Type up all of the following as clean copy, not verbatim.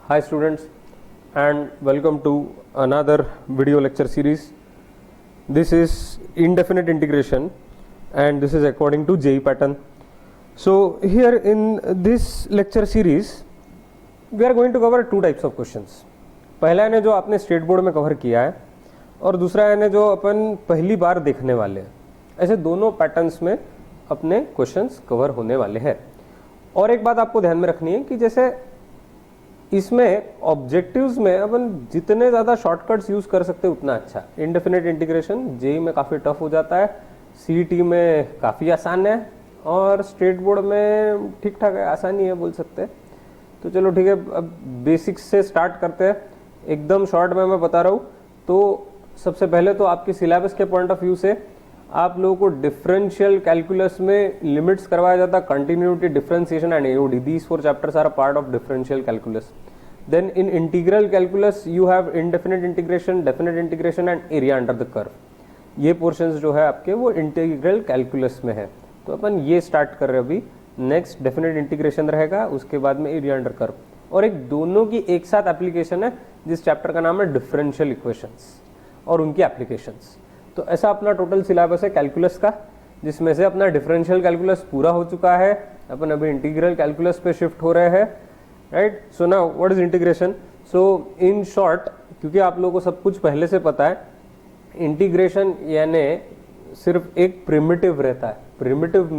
Hi students, and welcome to another video lecture series. This is indefinite integration and this is according to JEE pattern. So here in this lecture series we are going to cover two types of questions. पहला है जो आपने state board में cover किया है और दूसरा है जो अपन पहली बार देखने वाले हैं. ऐसे दोनों पैटर्न्स में अपने क्वेश्चंस कवर होने वाले हैं. और एक बात आपको ध्यान में रखनी है कि जैसे इसमें ऑब्जेक्टिव्स में अपन जितने ज़्यादा शॉर्टकट्स यूज़ कर सकते हैं उतना अच्छा. इंडेफिनिट इंटीग्रेशन जेई में काफ़ी टफ हो जाता है, सीईटी में काफ़ी आसान है और स्टेट बोर्ड में ठीक ठाक है, आसानी है बोल सकते हैं. तो चलो ठीक है, अब बेसिक्स से स्टार्ट करते हैं. एकदम शॉर्ट में मैं बता रहा हूँ. तो सबसे पहले तो आपके सिलेबस के पॉइंट ऑफ व्यू से आप लोगों को डिफरेंशियल कैलकुलस में लिमिट्स करवाया जाता है, continuity, differentiation and AOD. These four chapters are a part of differential calculus. Then in integral calculus you have indefinite integration, definite integration and area under the curve. ये portions जो है आपके वो integral calculus में है. तो अपन ये start कर रहे हैं अभी. नेक्स्ट डेफिनेट इंटीग्रेशन रहेगा, उसके बाद में एरिया अंडर कर्व. और एक दोनों की एक साथ एप्लीकेशन है जिस चैप्टर का नाम है डिफरेंशियल इक्वेशंस और उनकी एप्लीकेशंस. तो ऐसा अपना टोटल सिलेबस है कैलकुलस का, जिसमें से अपना डिफरेंशियल कैलकुलस पूरा हो चुका है. अपन अभी इंटीग्रल कैलकुलस पे शिफ्ट हो रहे हैं, right. So now what is integration. So in short, क्योंकि आप लोगों को सब कुछ पहले से पता है, इंटीग्रेशन यानी सिर्फ एक प्रिमिटिव रहता है. प्रिमिटिव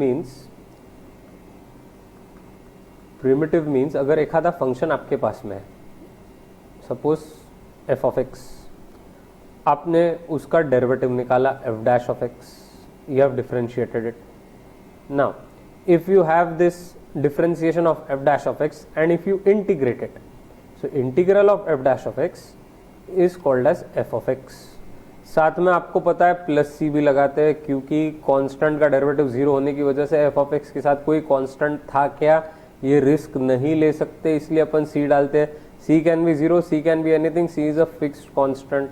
मीन्स अगर एक आधा फंक्शन आपके पास में है, सपोज एफ ऑफ एक्स, आपने उसका डेरिवेटिव निकाला f dash of x, you have differentiated it. Now if you have this differentiation of F dash of x and if you integrate it, so integral of F dash of x is called as f of x. साथ में आपको पता है plus सी भी लगाते हैं, क्योंकि constant का डेरिवेटिव जीरो होने की वजह से एफ ऑफ एक्स के साथ कोई कांस्टेंट था क्या, ये रिस्क नहीं ले सकते, इसलिए अपन सी डालते हैं. C can be zero, C can be anything, C is a fixed constant.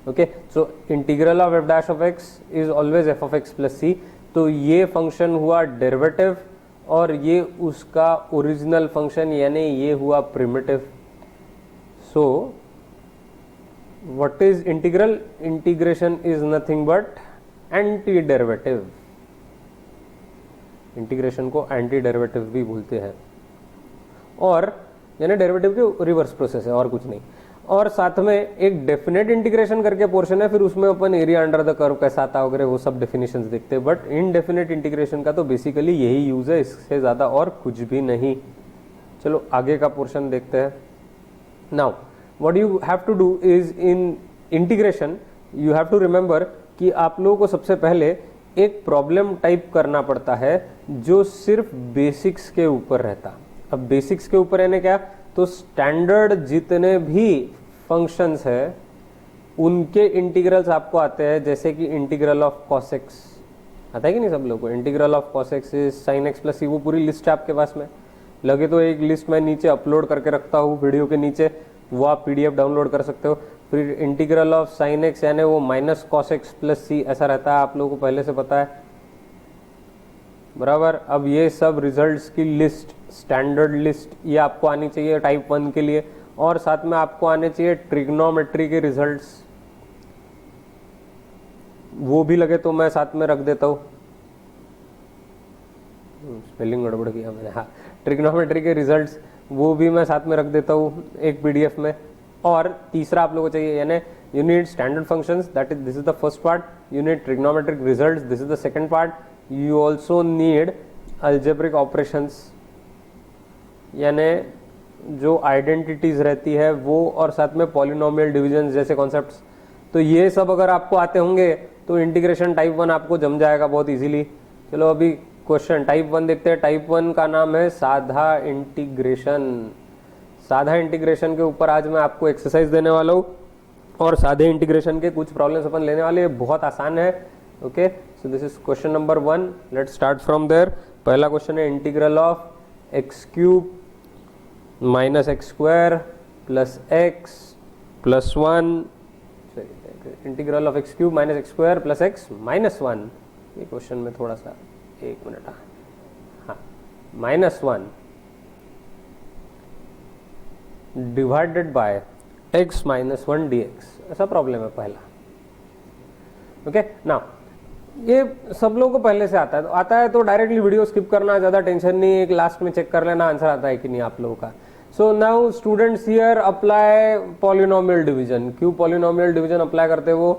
Okay, so integral of F dash of x is always F of X plus C. तो ये फंक्शन हुआ derivative और ये उसका original function यानी ये हुआ primitive. So what is integral. Integration is nothing but anti derivative. Integration को एंटी डेरिवेटिव भी बोलते हैं, और यानी डेरिवेटिव के रिवर्स प्रोसेस है और कुछ नहीं. और साथ में एक डेफिनेट इंटीग्रेशन करके पोर्शन है, फिर उसमें अपन एरिया अंडर द कर्व कैसा आता वगैरह वो सब डेफिनेशंस देखते हैं. बट इनडेफिनेट इंटीग्रेशन का तो बेसिकली यही यूज है, इससे ज़्यादा और कुछ भी नहीं. चलो आगे का पोर्शन देखते हैं. Now what you have to do is in integration you have to remember कि आप लोगों को सबसे पहले एक प्रॉब्लम टाइप करना पड़ता है जो सिर्फ बेसिक्स के ऊपर रहता. अब बेसिक्स के ऊपर यानी क्या, तो स्टैंडर्ड जितने भी फंक्शंस है उनके इंटीग्रल्स आपको आते हैं. जैसे कि इंटीग्रल ऑफ कॉस एक्स आता है कि नहीं सब लोगों को. Integral of cos X is sine x plus C. वो पूरी लिस्ट है आपके पास में. लगे तो एक लिस्ट मैं नीचे अपलोड करके रखता हूँ वीडियो के नीचे, वो आप पीडीएफ डाउनलोड कर सकते हो. फिर इंटीग्रल ऑफ साइन एक्स यानी वो माइनस कॉस एक्स प्लस सी ऐसा रहता है, आप लोगों को पहले से पता है, बराबर. अब ये सब रिजल्ट्स की लिस्ट, स्टैंडर्ड लिस्ट, ये आपको आनी चाहिए टाइप 1 के लिए. और साथ में आपको आने चाहिए ट्रिग्नोमेट्री के रिजल्ट्स, वो भी लगे तो मैं साथ में रख देता हूँ. स्पेलिंग गड़बड़ किया मैंने. हाँ, ट्रिग्नोमेट्री के रिजल्ट्स वो भी मैं साथ में रख देता हूँ एक पीडीएफ में. और तीसरा आप लोगों को चाहिए यानी you need standard functions, that is this is the first part. You need trigonometric results, this is the second part. You also need algebraic operations यानी जो आइडेंटिटीज रहती है वो, और साथ में पॉलिनोमियल डिवीजन जैसे कॉन्सेप्ट्स. तो ये सब अगर आपको आते होंगे तो इंटीग्रेशन टाइप 1 आपको जम जाएगा बहुत इजीली. चलो अभी क्वेश्चन टाइप 1 देखते हैं. टाइप 1 का नाम है साधा इंटीग्रेशन. साधा इंटीग्रेशन के ऊपर आज मैं आपको एक्सरसाइज देने वाला हूँ और साधे इंटीग्रेशन के कुछ प्रॉब्लम्स अपन लेने वाले हैं. बहुत आसान है. Okay, so this is question number 1. Let's start from there. पहला क्वेश्चन है integral of x cube minus x square plus x plus 1. Integral of x cube minus x square plus x minus 1. ये question में थोड़ा सा एक minute, हाँ, -1 divided bye x minus 1 dx, ऐसा problem है पहला। ओके नाउ ये सब लोगों को पहले से आता है तो डायरेक्टली वीडियो स्किप करना, ज़्यादा टेंशन नहीं है, लास्ट में चेक कर लेना आंसर आता है कि नहीं आप लोगों का। So now students here apply polynomial division. क्यों पॉलिनोमियल डिवीजन अप्लाई करते वो?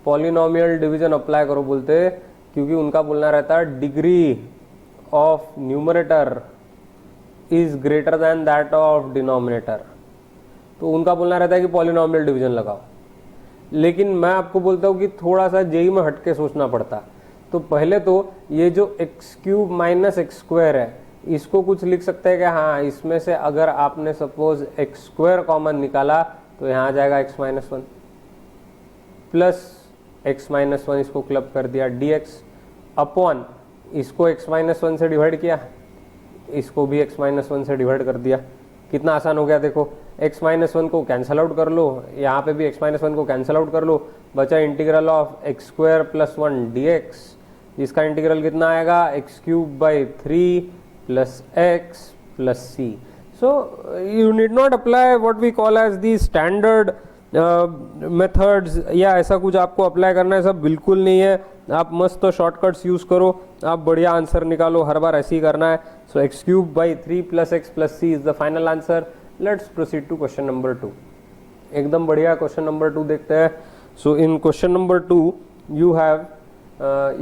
पॉलिनोमियल डिवीजन अप्लाई करो बोलते क्योंकि उनका बोलना रहता है degree of numerator is greater than that of denominator, तो उनका बोलना रहता है कि पॉलिनोमियल डिवीजन लगाओ। लेकिन मैं आपको बोलता हूँ कि थोड़ा सा जेई में हटके सोचना पड़ता। तो पहले तो ये जो x cube minus x square है इसको कुछ लिख सकते हैं कि हाँ इसमें से अगर आपने सपोज एक्स स्क्वायर कॉमन निकाला तो यहाँ आ जाएगा x minus 1 plus x minus 1, इसको क्लब कर दिया dx अपॉन इसको एक्स माइनस 1 से डिवाइड किया, इसको भी एक्स माइनस 1 से डिवाइड कर दिया। कितना आसान हो गया देखो, x माइनस 1 को कैंसल आउट कर लो, यहाँ पे भी x माइनस 1 को कैंसल आउट कर लो, बचा integral of x square plus 1 dx, जिसका इंटीग्रल कितना आएगा x cube by 3 plus x plus C. So you need not apply what we call as the standard methods या ऐसा कुछ आपको अप्लाई करना है, सब बिल्कुल नहीं है। आप मस्त शॉर्टकट्स यूज करो, आप बढ़िया आंसर निकालो, हर बार ऐसे ही करना है। So X cube by 3 plus x plus C is the final answer. Let's proceed to question number 2। एकदम बढ़िया क्वेश्चन नंबर 2 देखते हैं। So in question number 2 you have,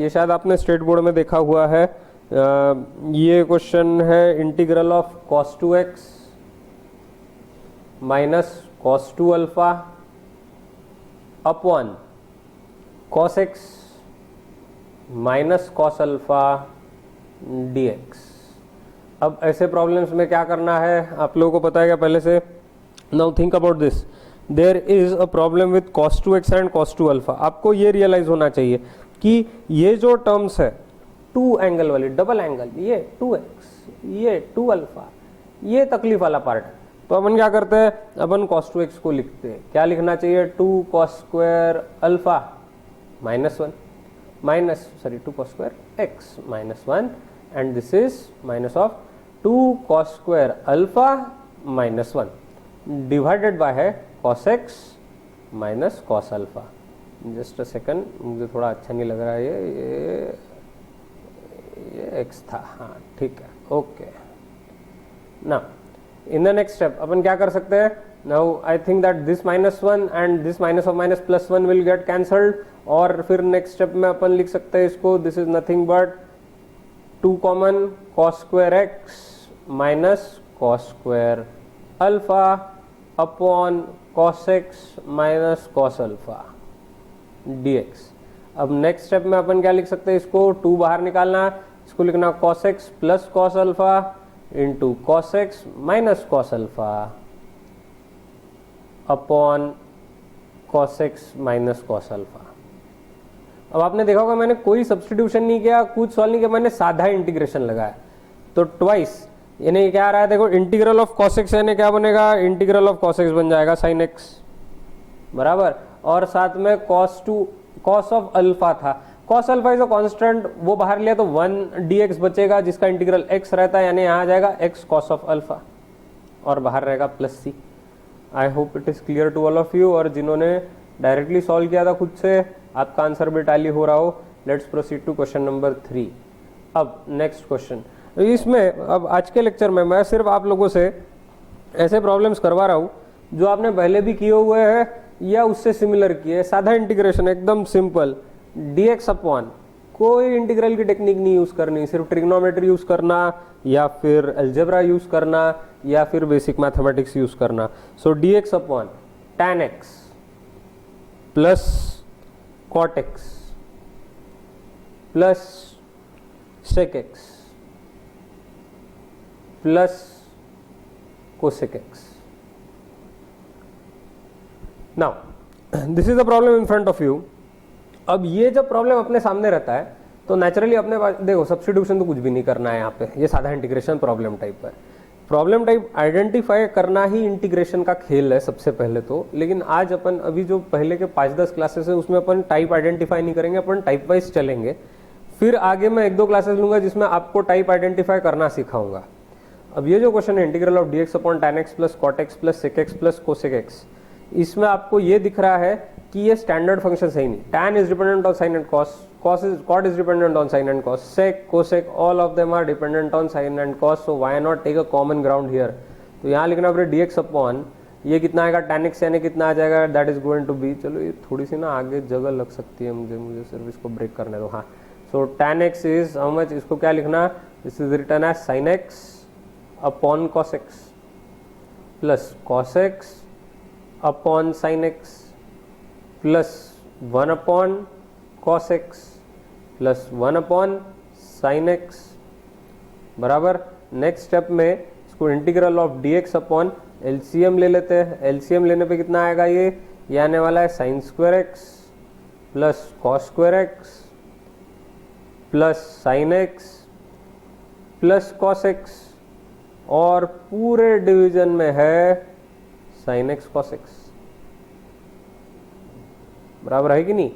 ये शायद आपने स्टेट बोर्ड में देखा हुआ है, ये क्वेश्चन है integral of cos 2x minus cos 2 alpha upon cos x minus cos alpha dx। अब ऐसे प्रॉब्लम्स में क्या करना है आप लोगों को पता है क्या पहले से? Now think about this, there is a problem with cos 2x and cos 2 alpha. आपको ये रियलाइज होना चाहिए कि ये जो टर्म्स है 2 एंगल वाली, डबल एंगल, ये 2x ये 2 अल्फा, ये तकलीफ वाला पार्ट है। तो अपन क्या करते हैं, अपन cos 2x को लिखते हैं। क्या लिखना चाहिए? 2 cos square alpha minus 1 minus 2 cos square x minus 1 and this is minus of 2 cos square alpha minus 1 divided bye है cos x minus cos alpha. Just a second, मुझे थोड़ा अच्छा नहीं लग रहा है, ये x था, हाँ ठीक है, ओके। ना इन द नेक्स्ट स्टेप अपन क्या कर सकते हैं? Now I think that this minus 1 and this minus of minus plus 1 will get cancelled, और फिर नेक्स्ट स्टेप में अपन लिख सकते हैं इसको, this is nothing but 2 common cos square x minus cos square alpha upon cos x minus cos alpha dx। अब next step में अपन क्या लिख सकते हैं? इसको 2 बाहर निकालना, इसको लिखना cos x plus cos alpha into cos x minus cos alpha upon cos x minus cos alpha. अब आपने देखा होगा मैंने कोई सब्स्टिट्यूशन नहीं किया, कुछ सॉल्व नहीं किया, मैंने साधा इंटीग्रेशन लगाया। तो ट्वाइस यानी क्या आ रहा है देखो, इंटीग्रल ऑफ cos x यानी क्या बनेगा? इंटीग्रल ऑफ cos x बन जाएगा sin x बराबर, और साथ में cos ऑफ अल्फा था, cos alpha is a constant, वो बाहर लिया तो 1 dx बचेगा जिसका इंटीग्रल x रहता है, यानी यहाँ आ जाएगा x cos ऑफ अल्फा और बाहर रहेगा plus C. I hope it is clear to all of you, और जिन्होंने डायरेक्टली सॉल्व किया था खुद से, आपका आंसर भी टैली हो रहा हो। Let's proceed to question number 3। अब नेक्स्ट क्वेश्चन, इसमें अब आज के लेक्चर में मैं सिर्फ आप लोगों से ऐसे प्रॉब्लम्स करवा रहा हूँ जो आपने पहले भी किए हुए हैं या उससे सिमिलर किए। साधा इंटीग्रेशन एकदम सिंपल, dx अपॉन, कोई इंटीग्रल की टेक्निक नहीं यूज करनी, सिर्फ ट्रिग्नोमेट्री यूज करना या फिर अलजेब्रा यूज करना या फिर बेसिक मैथमेटिक्स यूज करना। सो dx upon tan x plus cot x plus sec x plus cosec x। Now this is the problem in front of you. अब ये जब प्रॉब्लम अपने सामने रहता है तो नेचुरली अपने पास देखो सब्स्टिट्यूशन तो कुछ भी नहीं करना है यहाँ पे, ये साधा इंटीग्रेशन प्रॉब्लम टाइप है। प्रॉब्लम टाइप आइडेंटिफाई करना ही इंटीग्रेशन का खेल है सबसे पहले तो, लेकिन आज अपन अभी जो पहले के 5-10 क्लासेस है उसमें अपन टाइप आइडेंटिफाई नहीं करेंगे, अपन टाइप वाइज चलेंगे। फिर आगे मैं 1-2 क्लासेस लूंगा जिसमें आपको टाइप आइडेंटिफाई करना सिखाऊंगा। अब ये जो क्वेश्चन है integral of d x upon tan x plus cot x plus sec x plus cosec x, इसमें आपको ये दिख रहा है कि ये स्टैंडर्ड फंक्शन सही नहीं, tan is dependent on sine and cos, cot is dependent on sine and cos, sec cosec all of them are dependent on sine and cos, so why not take a common ground here. तो यहाँ लिखना पड़ेगा D x upon ये कितना आएगा tan x यानी कितना आ जाएगा, that is going to be, चलो ये थोड़ी सी ना आगे जगह लग सकती है मुझे सिर्फ इसको ब्रेक करने दो। हाँ, so tan x is how much, इसको क्या लिखना, this is written as sine x upon cos x plus cos x upon sine x plus 1 upon cos x plus 1 upon sine x बराबर। नेक्स्ट स्टेप में इसको integral of d x upon LCM ले लेते हैं। LCM लेने पे कितना आएगा, ये आने वाला है sine square x plus cos square x plus sine x plus cos x, और पूरे डिवीजन में है साइन एक्स कॉस एक्स, बराबर है कि नहीं,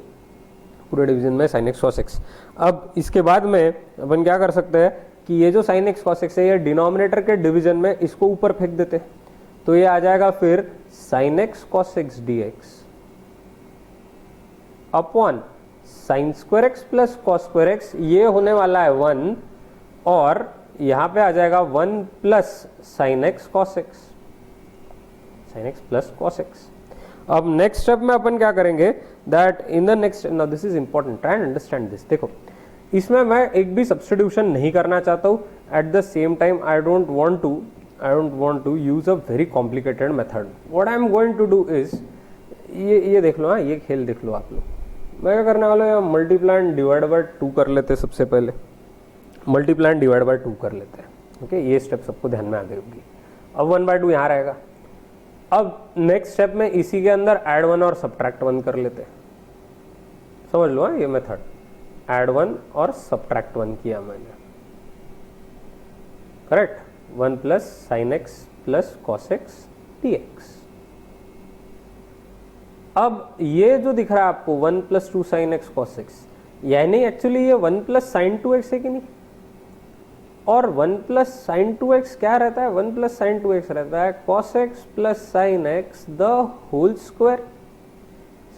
पूरे डिवीजन में साइन एक्स कॉस एक्स। अब इसके बाद में अपन क्या कर सकते हैं कि ये जो साइन एक्स कॉस एक्स है ये डिनोमिनेटर के डिवीजन में इसको ऊपर फेंक देते हैं, तो ये आ जाएगा फिर sine x cos x D x upon sine square x plus cos square x, ये होने वाला है 1, और यहां पे आ जाएगा 1 plus sine x cos x, sine x plus cos x. अब नेक्स्ट स्टेप में अपन क्या करेंगे, that in the next, now this is important, try and understand this. देखो इसमें मैं एक भी सब्स्टिट्यूशन नहीं करना चाहता हूं, at the same time I don't want to use a very complicated method. What I am going to do is, ये देख लो, हाँ ये खेल देख लो आप लोग, मैं क्या करने वाला हूँ, मल्टीप्लाई एंड डिवाइड बाय 2 कर लेते, सबसे पहले मल्टीप्लाई एंड डिवाइड बाय 2 कर लेते हैं। ओके, ये स्टेप सबको ध्यान में आ गई होगी। अब 1/2 यहाँ रहेगा। अब नेक्स्ट स्टेप में इसी के अंदर ऐड 1 और सब्ट्रैक्ट 1 कर लेते हैं, समझ लो ये मेथड, ऐड 1 और सब्ट्रैक्ट 1 किया मैंने, correct, 1 plus sine x plus cos x D x. अब ये जो दिख रहा है आपको 1 plus 2 sine x cos x, यानी एक्चुअली ये 1 प्लस साइन 2x है कि नहीं, और 1 प्लस साइन 2x क्या रहता है, 1 प्लस साइन 2x रहता है cos x plus sine x the whole square,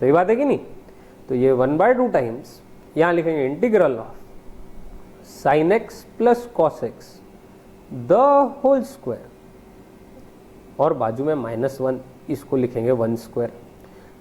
सही बात है कि नहीं। तो ये 1/2 टाइम्स यहां लिखेंगे integral of sine x plus cos x the whole square, और बाजू में -1, इसको लिखेंगे 1 स्क्वायर।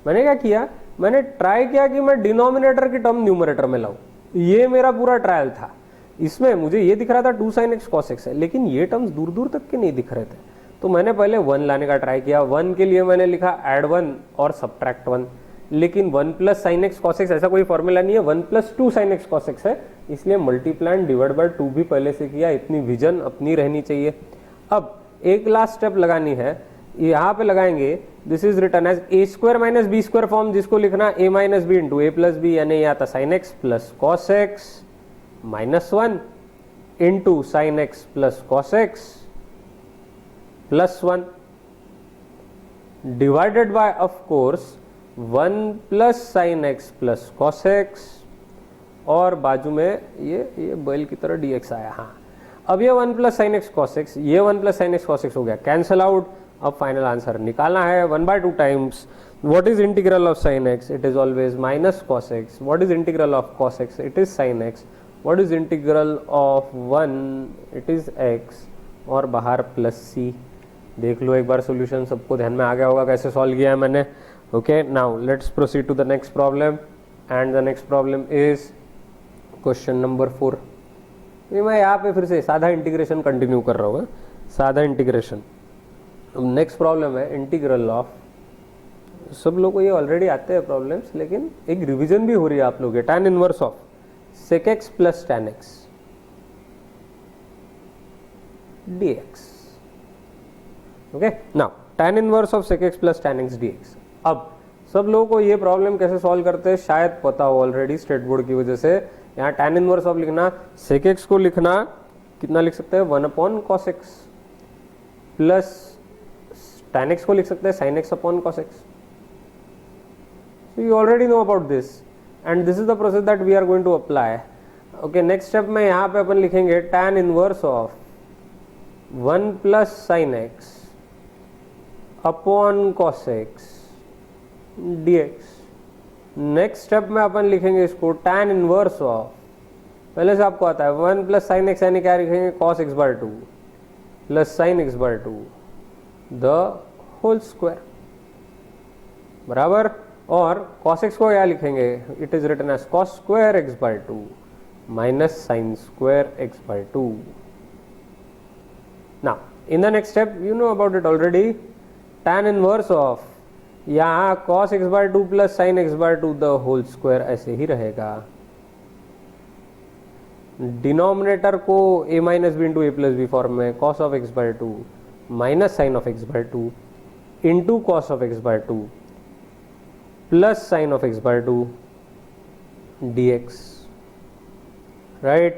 मैंने क्या किया, मैंने ट्राई किया कि मैं डिनोमिनेटर की टर्म न्यूमरेटर में लाऊं, ये मेरा पूरा ट्रायल था। इसमें मुझे ये दिख रहा था 2 sin x cos x है, लेकिन ये टर्म्स दूर दूर तक के नहीं दिख रहे थे, तो मैंने पहले 1 लाने का ट्राई किया। 1 के लिए मैंने लिखा ऐड 1 और सब्ट्रैक्ट 1, लेकिन 1 plus sine x cos x ऐसा कोई फॉर्मूला नहीं है, 1 plus 2 sin x cos x है, इसलिए मल्टीप्लाई एंड डिवाइड बाय 2 भी पहले से किया, इतनी विजन अपनी रहनी चाहिए। अब एक लास्ट स्टेप लगानी है, यहाँ पे लगाएंगे, this is written as a square minus b square form, जिसको लिखना a minus b into a plus b, यानी ये आता sine x plus cos x -1 into sine x plus cos x plus 1 divided by of course 1 plus sine x plus cos x, और बाजू में ये बैल की तरह dx आया। हाँ, अब ये 1 plus sine x cos x, ये 1 plus sine x cos x हो गया, कैंसल आउट। अब फाइनल आंसर निकालना है 1/2 times what is integral of sine x, it is always minus cos x, what is integral of cos x, it is sine x, what is integral of 1, it is x, और बाहर plus सी। देख लो एक बार solution, सबको ध्यान में आ गया होगा कैसे सॉल्व किया है मैंने। Okay, now let's proceed to the next problem, and the next problem is question number 4। मैं यहाँ पे फिर से सादा इंटीग्रेशन कंटिन्यू कर रहा हूँ, सादा इंटीग्रेशन। नेक्स्ट प्रॉब्लम है इंटीग्रल ऑफ, सब लोगों को ये ऑलरेडी आते हैं प्रॉब्लम्स, लेकिन एक रिवीजन भी हो रही है आप लोग, tan inverse of sec x plus tan x dx। Okay, now tan inverse of sec x plus tan x dx। अब सब लोगों को ये प्रॉब्लम कैसे सॉल्व करते हैं शायद पता हो ऑलरेडी, स्टेट बोर्ड की वजह से। यहाँ tan इनवर्स ऑफ लिखना, sec x को लिखना कितना लिख सकते हैं, 1 cos x, plus tan x को लिख सकते हैं sin x cos x। So you already know about this and this is the process that we are going to apply. Okay, next step में यहाँ पे अपन लिखेंगे tan inverse of 1 plus sine x upon cos x dx। Next step में अपन लिखेंगे इसको tan inverse of, पहले से आपको आता है 1 प्लस साइन एक्स, यानी क्या लिखेंगे cos x bar 2 plus sine x bar 2 the whole square बराबर। और cos x को क्या लिखेंगे, it is written as cos square x bar 2 minus sine square x bar 2। Now in the next step you know about it already, tan inverse of, यहाँ cos x bar 2 plus sine x bar 2 the whole square ऐसे ही रहेगा। Denominator को a minus b into a plus b form में cos of x bar 2 minus sine of x bar 2 into cos of x bar 2 plus sine of x bar 2 dx, right?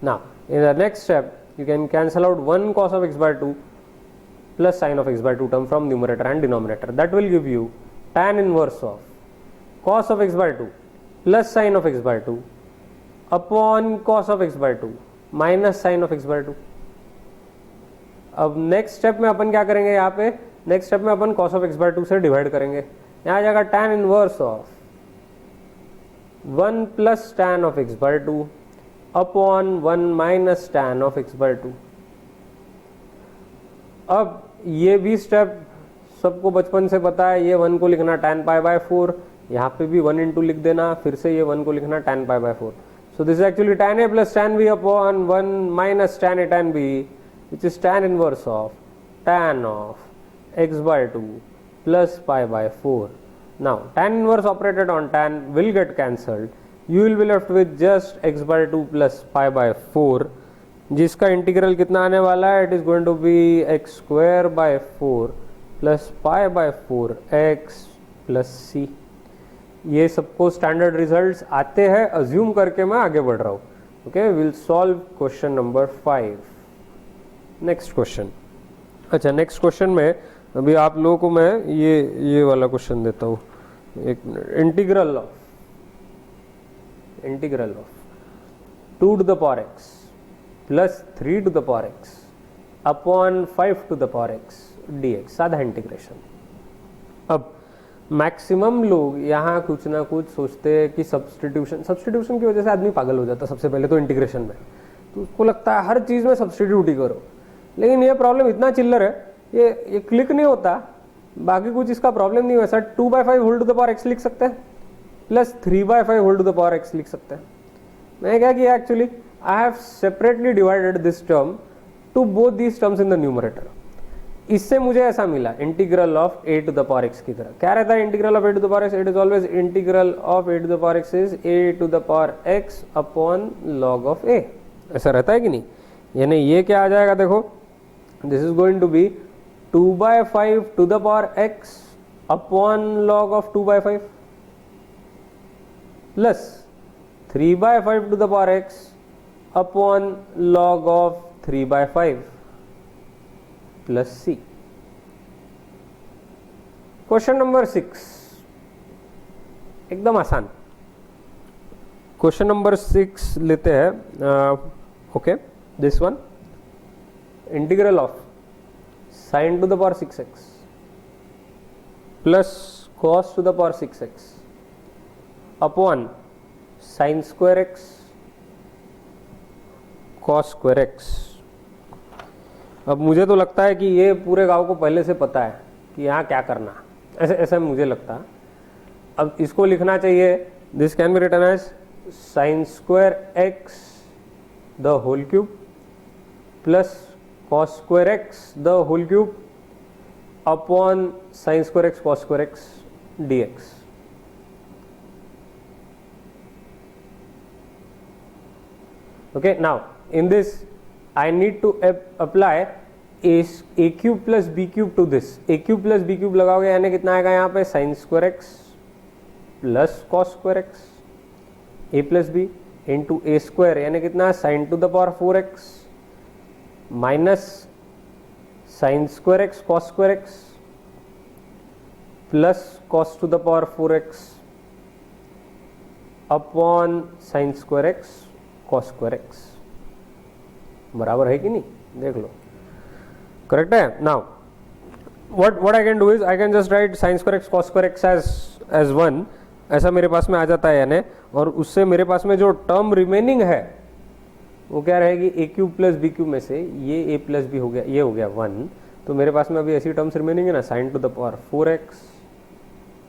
Now in the next step you can cancel out 1 cos of x bar 2 plus sin of x bar 2 term from numerator and denominator. That will give you tan inverse of cos of x bar 2 plus sin of x bar 2 upon cos of x bar 2 minus sin of x bar 2. अब next step में अपन क्या करेंगे, यहाँ पे next step में अपन cos of x bar 2 से divide करेंगे, यहाँ आ जाएगा tan inverse of 1 plus tan of x bar 2 upon 1 minus tan of x bar 2। अब ये भी स्टेप सबको बचपन से पता है, ये 1 को लिखना tan पाई बाय 4, यहाँ पे भी 1 इंटू लिख देना, फिर से ये 1 को लिखना tan pi by 4। So this is actually tan a plus tan b upon 1 minus tan a tan b, which is tan inverse of tan of x by 2 plus pi by 4. Now tan inverse operated on tan will get cancelled. You will be left with just x by 2 plus pi by 4, जिसका इंटीग्रल कितना आने वाला है, it is going to be x square by 4 plus pi by 4 x plus सी। ये सबको standard results आते हैं, अज्यूम करके मैं आगे बढ़ रहा हूँ। Okay, will solve question number 5। Next question, अच्छा नेक्स्ट क्वेश्चन में अभी आप लोगों को मैं ये वाला क्वेश्चन देता हूँ। एक integral of 2 to the power x plus 3 to the power x upon 5 to the power x dx, साधा इंटीग्रेशन। अब मैक्सिमम लोग यहाँ कुछ ना कुछ सोचते हैं कि सब्सटीट्यूशन की वजह से आदमी पागल हो जाता है सबसे पहले तो इंटीग्रेशन में, तो उसको लगता है हर चीज़ में सब्सटीट्यूट ही करो। लेकिन ये प्रॉब्लम इतना चिल्लर है, ये क्लिक नहीं होता, बाकी कुछ इसका प्रॉब्लम नहीं है। Sir 2/5 whole to the power x लिख सकते हैं plus 3/5 whole to the power x लिख सकते हैं। मैंने क्या किया, actually I have separately divided this term to both these terms in the numerator. इससे मुझे ऐसा मिला integral of a to the power x की तरह। क्या रहता है integral of a to the power x? It is always integral of a to the power x is a to the power x upon log of a। ऐसा रहता है कि नहीं? यानी ये क्या आ जाएगा, देखो this is going to be 2/5 to the power x upon log of 2/5 plus 3/5 to the power x upon log of 3/5 plus c। Question number 6 एकदम आसान। क्वेश्चन नंबर 6 लेते हैं। Okay, this one, integral of sin to the power 6x plus cos to the power 6x upon sin square x cos square x। अब मुझे तो लगता है कि ये पूरे गांव को पहले से पता है कि यहाँ क्या करना, ऐसे मुझे लगता है। अब इसको लिखना चाहिए, this can be written as sin square x the whole cube plus cos square x the whole cube upon sin square x cos square x dx। Okay, now in this I need to apply a cube plus b cube to this। a cube plus b cube लगाओगे यानी कितना आएगा यहाँ पे sin square x plus cos square x a plus b into a square यानी कितना sin to the power 4x minus sin square x cos square x plus cos to the power 4x upon sin square x cos square x। बराबर है कि नहीं, देख लो। Correct है. Now what I can do is I can just write sin square x cos square x as 1, ऐसा मेरे पास में आ जाता है यानी, और उससे मेरे पास में जो टर्म रिमेनिंग है वो क्या रहेगी, ए क्यूब प्लस बी क्यूब में से ये ए प्लस बी हो गया, ये हो गया 1. तो मेरे पास में अभी ऐसी टर्म्स रिमेनिंग है ना, sign to the power 4x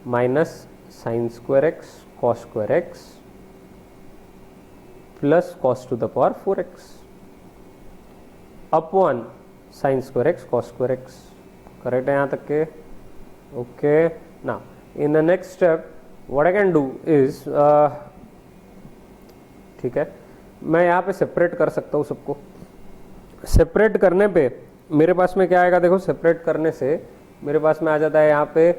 minus sine square x cos square x plus cos two the power 4x upon sine square x cos square x. Correct है यहाँ तक के? Okay. Now in the next step what I can do is, ठीक है, मैं यहाँ पे separate कर सकता हूँ सबको. सेपरेट करने पे मेरे पास में क्या आएगा, देखो सेपरेट करने से मेरे पास में आ जाता है यहाँ पे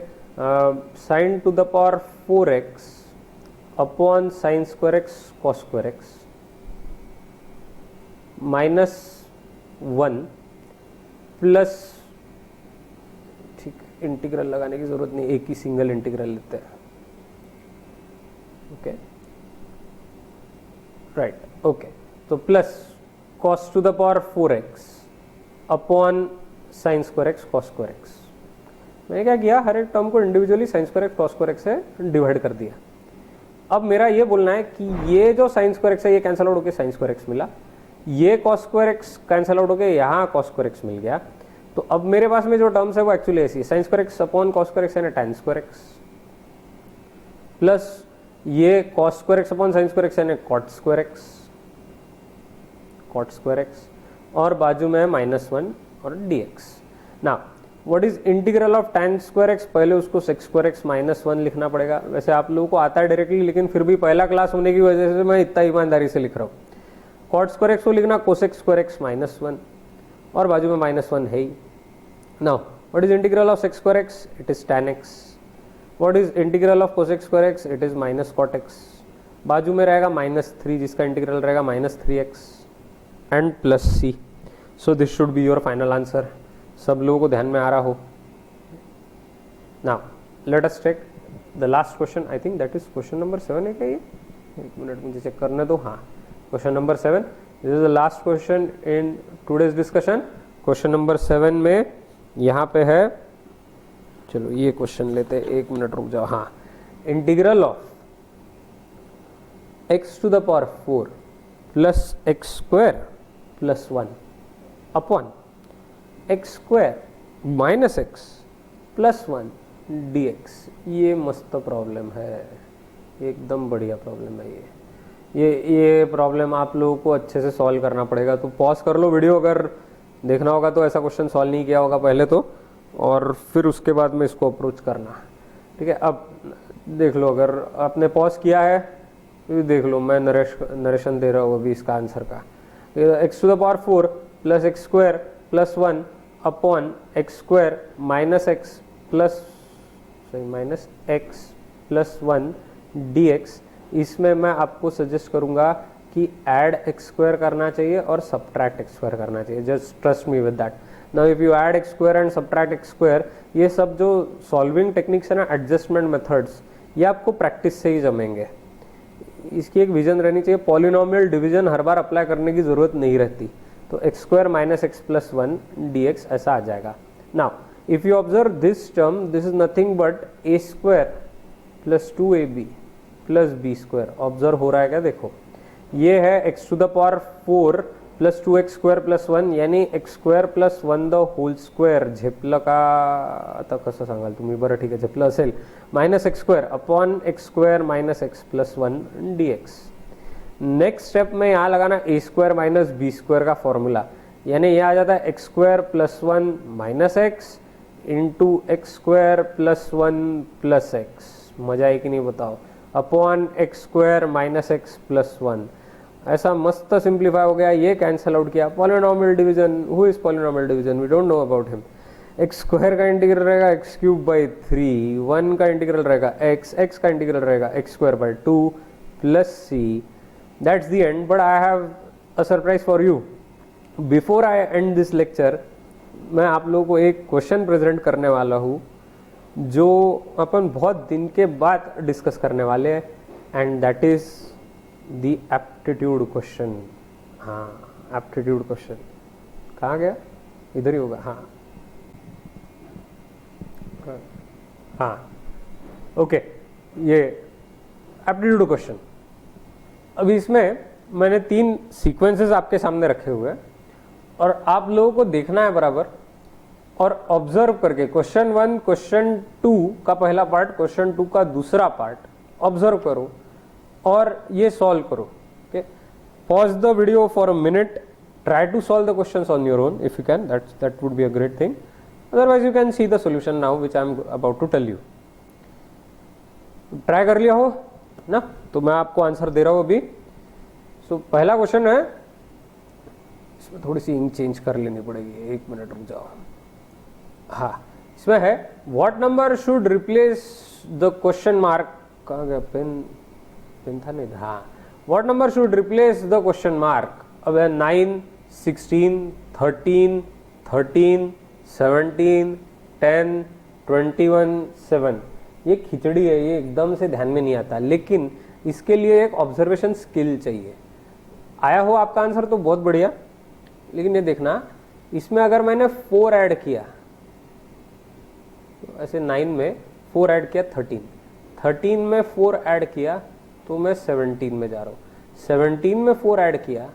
sign to the power 4x upon sine square x cos square x minus 1 plus, ठीक, इंटीग्रल लगाने की जरूरत नहीं, एक ही सिंगल इंटीग्रल लेते हैं. Okay, right. ओके, तो plus cos two the power 4x upon sine square x cos square x. मैंने क्या किया, हर एक टर्म को individually sine square x cos square x से डिवाइड कर दिया. अब मेरा ये बोलना है कि ये जो साइन स्क्वायर एक्स है ये कैंसल आउट होकर साइन स्क्वायर एक्स मिला, ये cos square x cancel out होकर यहाँ कॉस स्क्वायर एक्स मिल गया. तो अब मेरे पास में जो टर्म्स है वो एक्चुअली ऐसी है, sine square x upon cos square x यानी tan स्क्वायर एक्स प्लस ये cos square x upon sine square x यानी कॉट स्क्वायर एक्स और बाजू में है -1 और dx. Now what is integral of tan square x, पहले उसको sec स्क्वायर एक्स -1 लिखना पड़ेगा. वैसे आप लोगों को आता है डायरेक्टली, लेकिन फिर भी पहला क्लास होने की वजह से मैं इतना ईमानदारी से लिख रहा हूँ. कॉट स्क्वायर एक्स को लिखना कोसेक स्क्वायर एक्स -1 और बाजू में -1 है ही. Now what is integral of sec square X, it is tan x. What is integral of cosec square X, it is minus cot X. बाजू में रहेगा -3 जिसका इंटीग्रल रहेगा -3x and plus c. So this should be your final answer. सब लोगों को ध्यान में आ रहा हो. Now let us check the last question. I think that is question number 7 है क्या ये? एक मिनट मुझे चेक करने दो. हाँ, question number 7. This is the last question in today's discussion. Question number 7 में यहाँ पे है, चलो ये क्वेश्चन लेते, एक मिनट रुक जाओ. हाँ, integral of x to the power 4 plus x square plus 1 upon x square minus x plus 1 dx. ये मस्त प्रॉब्लम है, एकदम बढ़िया प्रॉब्लम है ये प्रॉब्लम आप लोगों को अच्छे से सॉल्व करना पड़ेगा. तो पॉज कर लो वीडियो, अगर देखना होगा तो ऐसा क्वेश्चन सॉल्व नहीं किया होगा पहले तो, और फिर उसके बाद में इसको अप्रोच करना. ठीक है, अब देख लो, अगर आपने पॉज किया है तो देख लो, मैं नरेशन दे रहा हूँ अभी इसका आंसर का. X to the power 4 plus x square plus 1 upon x square minus x plus 1 dx. इसमें मैं आपको सजेस्ट करूंगा कि ऐड एक्स स्क्वायर करना चाहिए और सब्ट्रैक्ट एक्स स्क्वायर करना चाहिए. Just trust me with that. Now if you add x square and subtract x square, ये सब जो सॉल्विंग टेक्निक्स है ना, एडजस्टमेंट मेथड्स, ये आपको प्रैक्टिस से ही जमेंगे. इसकी एक विजन रहनी चाहिए. पॉलिनोमियल डिवीजन हर बार अप्लाई करने की जरूरत नहीं रहती. तो X square minus x plus 1 dx ऐसा आ जाएगा. Now if you observe this term, this is nothing but A square plus 2ab प्लस बी स्क्वायर. ऑब्जर्व हो रहा है क्या? देखो, ये है X to the power 4 plus 2x square plus 1 यानी X square plus 1 the whole square. झेपलं का आता कसं सांगाल तुम्ही? बरं ठीक आहे, झेपलं असेल. Minus x square upon x square minus x plus 1 dx. Next step में यहाँ लगाना ए स्क्वायर माइनस बी स्क्वायर का फॉर्मूला, यानी ये आ जाता है x square plus 1 minus x into x square plus 1 plus x. मजा है कि नहीं बताओ? Upon x square minus x plus 1. ऐसा मस्त सिंप्लीफाई हो गया. ये कैंसल आउट किया. Polynomial division, who is polynomial division? We don't know about him. X square का इंटीग्रल रहेगा एक्स क्यूब बाई 3, 1 का इंटीग्रल रहेगा एक्स का इंटीग्रल रहेगा x square by 2 plus c. That's the end. But I have a surprise for you. Before I end this lecture, मैं आप लोगों को एक क्वेश्चन प्रेजेंट करने वाला हूँ जो अपन बहुत दिन के बाद डिस्कस करने वाले हैं, and that is the aptitude question. हाँ, एप्टीट्यूड क्वेश्चन कहाँ गया? इधर ही होगा, हाँ हाँ ओके। ये एप्टीट्यूड क्वेश्चन, अभी इसमें मैंने 3 सीक्वेंसेस आपके सामने रखे हुए हैं और आप लोगों को देखना है बराबर और ऑब्जर्व करके क्वेश्चन 1 क्वेश्चन 2 का पहला पार्ट, क्वेश्चन 2 का दूसरा पार्ट ऑब्जर्व करो और ये सॉल्व करो। Okay, pause the video for a minute, try to solve the questions on your own if you can, that would be a great thing, otherwise you can see the solution now which I am about to tell you. Try कर लिया हो ना, तो मैं आपको answer दे रहा हूं अभी। सो पहला क्वेश्चन है, इसमें थोड़ी सी इंक चेंज कर लेनी पड़ेगी, 1 मिनट रुक जाओ। हाँ, इसमें है what number should replace the question mark, कहाँ गया पेन था नहीं, हाँ, what number should replace the question mark. अब है 9, 16, 13, 13, 17, 10, 21, 7। ये खिचड़ी है, ये एकदम से ध्यान में नहीं आता, लेकिन इसके लिए एक ऑब्जर्वेशन स्किल चाहिए। आया हो आपका आंसर तो बहुत बढ़िया, लेकिन ये देखना, इसमें अगर मैंने 4 ऐड किया, तो ऐसे 9 में 4 ऐड किया 13, 13 में 4 ऐड किया तो मैं 17 में जा रहा हूँ, 17 में 4 ऐड किया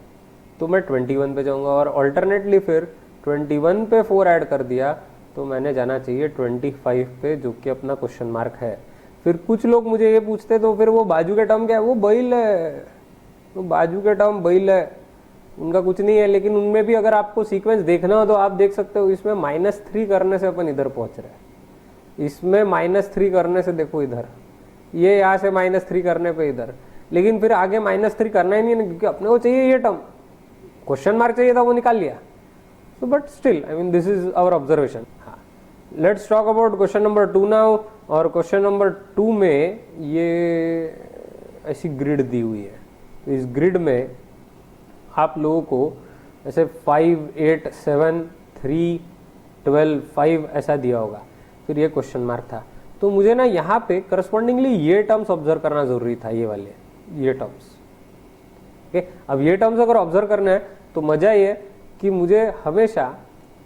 तो मैं 21 पे जाऊँगा, और ऑल्टरनेटली फिर 21 पे 4 ऐड कर दिया तो मैंने जाना चाहिए 25 पे, जो कि अपना क्वेश्चन मार्क है। फिर कुछ लोग मुझे ये पूछते तो फिर वो बाजू के टर्म क्या है, वो बैल है, तो बाजू के टर्म बैल है, उनका कुछ नहीं है। लेकिन उनमें भी अगर आपको सीक्वेंस देखना हो तो आप देख सकते हो, इसमें -3 करने से अपन इधर पहुंच रहे हैं, इसमें -3 करने से देखो इधर, ये यहाँ से -3 करने पे इधर, लेकिन फिर आगे -3 करना ही नहीं है, क्योंकि अपने को चाहिए ये टर्म, क्वेश्चन मार्क चाहिए था, वो निकाल लिया। So but still I mean this is our observation. हाँ, let's talk about question number 2 now. और क्वेश्चन नंबर 2 में ये ऐसी ग्रिड दी हुई है, इस ग्रिड में आप लोगों को ऐसे 5, 8, 7, 3, 12, 5 ऐसा दिया होगा, फिर ये क्वेश्चन मार्क था। तो मुझे ना यहाँ पे करस्पॉन्डिंगली ये टर्म्स ऑब्जर्व करना जरूरी था, ये वाले ये टर्म्स। ओके, अब ये टर्म्स अगर ऑब्जर्व करना है तो मजा ये कि मुझे हमेशा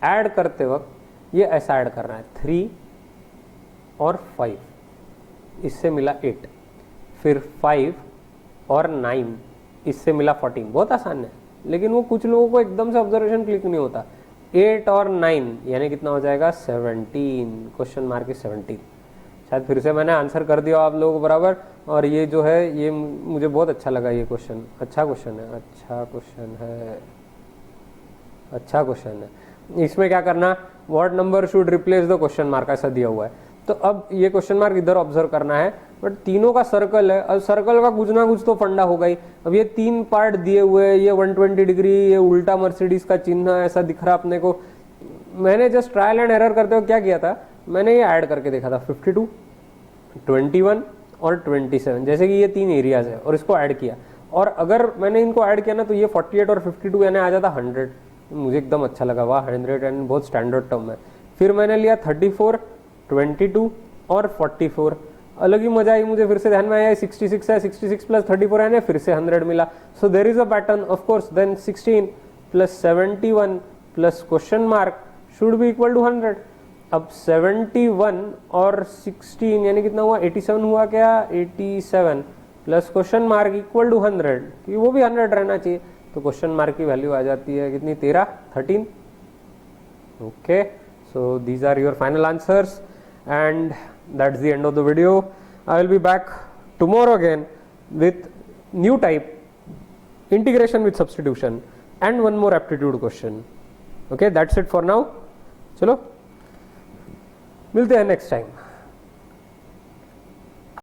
ऐड करते वक्त ये ऐसा ऐड करना है, 3 और 5, इससे मिला 8, फिर 5 और 9, इससे मिला 14। बहुत आसान है, लेकिन वो कुछ लोगों को एकदम से ऑब्जर्वेशन क्लिक नहीं होता। 8 और 9 यानी कितना हो जाएगा, 17, क्वेश्चन मार्क इज 17। शायद फिर से मैंने आंसर कर दिया आप लोगों को बराबर। और ये जो है, ये मुझे बहुत अच्छा लगा, ये क्वेश्चन अच्छा क्वेश्चन है, अच्छा क्वेश्चन है, अच्छा क्वेश्चन है। इसमें क्या करना, what number should replace the question mark, ऐसा दिया हुआ है। तो अब ये क्वेश्चन मार्क इधर ऑब्जर्व करना है, बट तीनों का सर्कल है, अब सर्कल का कुछ ना कुछ तो फंडा होगा ही। अब ये 3 पार्ट दिए हुए, ये 120 डिग्री, ये उल्टा मर्सिडीज का चिन्ह ऐसा दिख रहा अपने को। मैंने जस्ट ट्रायल एंड एरर करते हुए क्या किया था, मैंने ये ऐड करके देखा था 52, 21 और 27, जैसे कि ये 3 एरियाज है, और इसको ऐड किया। और अगर मैंने इनको ऐड किया ना तो ये 48 और 52 यानी आ जाता 100। मुझे एकदम अच्छा लगा, वाह 100 एंड बहुत स्टैंडर्ड टर्म है। फिर मैंने लिया 34, 22 और 44, अलग ही मजा आई मुझे। फिर से ध्यान में आया 66 है, 66 प्लस 34 है, फिर से 100 मिला। So there is a pattern of course, then 16 plus 71 plus question mark should be equal to 100। अब 71 और 16 यानी कितना हुआ, 87 हुआ क्या, 87 plus question mark equal to 100, कि वो भी 100 रहना चाहिए। तो क्वेश्चन मार्क की वैल्यू आ जाती है कितनी, 13। Okay, so these are your final answers and that's the end of the video. I will be back tomorrow again with new type, integration with substitution, and one more aptitude question. Okay, that's it for now. चलो मिलते हैं next time.